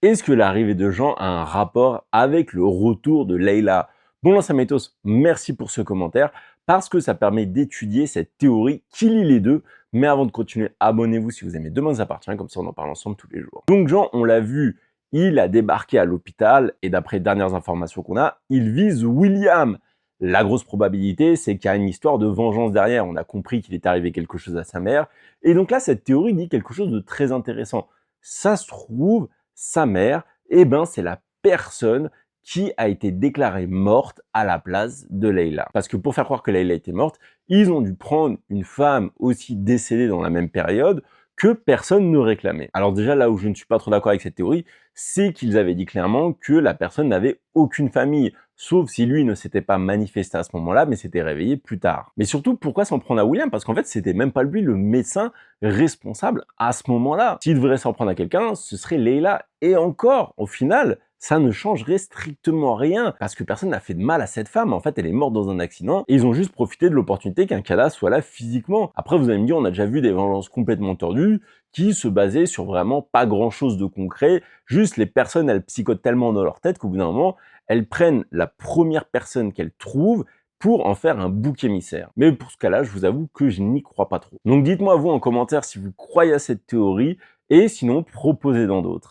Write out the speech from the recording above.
Est-ce que l'arrivée de Jean a un rapport avec le retour de Leïla? Bon, Lansamétos, merci pour ce commentaire, parce que ça permet d'étudier cette théorie qui lie les deux. Mais avant de continuer, abonnez-vous si vous aimez Demain nous appartient, comme ça on en parle ensemble tous les jours. Donc Jean, on l'a vu, il a débarqué à l'hôpital, et d'après les dernières informations qu'on a, il vise William. La grosse probabilité, c'est qu'il y a une histoire de vengeance derrière. On a compris qu'il est arrivé quelque chose à sa mère. Et donc là, cette théorie dit quelque chose de très intéressant. Ça se trouve, sa mère, eh ben, c'est la personne qui a été déclarée morte à la place de Leïla. Parce que pour faire croire que Leïla était morte, ils ont dû prendre une femme aussi décédée dans la même période que personne ne réclamait. Alors déjà, là où je ne suis pas trop d'accord avec cette théorie, c'est qu'ils avaient dit clairement que la personne n'avait aucune famille, sauf si lui ne s'était pas manifesté à ce moment-là, mais s'était réveillé plus tard. Mais surtout, pourquoi s'en prendre à William? Parce qu'en fait, c'était même pas lui le médecin responsable à ce moment-là. S'il devrait s'en prendre à quelqu'un, ce serait Leïla. Et encore, au final, ça ne changerait strictement rien, parce que personne n'a fait de mal à cette femme. En fait, elle est morte dans un accident, et ils ont juste profité de l'opportunité qu'un cadavre soit là physiquement. Après, vous allez me dire, on a déjà vu des vengeances complètement tordues, qui se basaient sur vraiment pas grand-chose de concret, juste les personnes, elles psychotent tellement dans leur tête qu'au bout d'un moment, elles prennent la première personne qu'elles trouvent pour en faire un bouc émissaire. Mais pour ce cas-là, je vous avoue que je n'y crois pas trop. Donc dites-moi vous en commentaire si vous croyez à cette théorie, et sinon proposez-en d'autres.